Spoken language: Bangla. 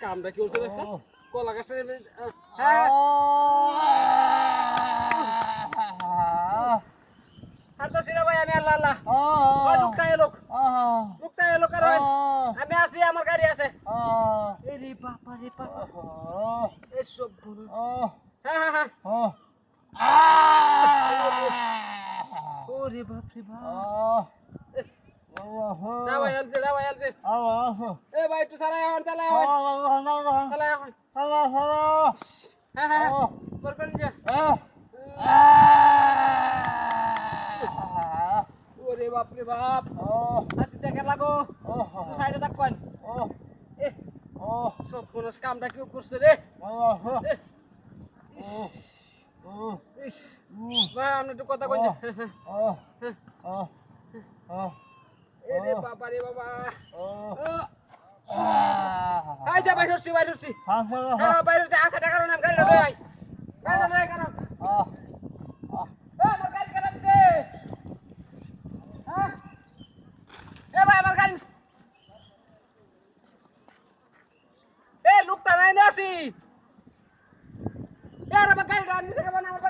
কামটা কি করছে দেখছেন কলা গাছটা হাঁটতেছিলাম ভাই আমি আল্লাহ আল্লাহ লোকটা এলো কারণ আমি আছি আমার গাড়ি আছে রে বাবা এসব হ্যাঁ ওরে বাপ রে বাপ না ভাই আলছে এ ভাই একটু চালাই হ্যাঁ কর যা ওরে বাপ রে বাপ আসি দেখে লাগো তুই সাইডে থাক কোন সব কোন কামটা কেউ করছে রে ভাই আমি একটু কথা কই এরে বাবা রে বাবা আই যা বাইরে হচ্ছি হ্যাঁ বাইরে হচ্ছি আসা টাকা নাম গাড়ি লই আই গাড়ি লই কারণ আমার গাড়ি কেন দিছে হ্যাঁ এ ভাই আমার গাড়ি লোকটা নাই না আসি আমার গাড়ি নিচে কেমন আমার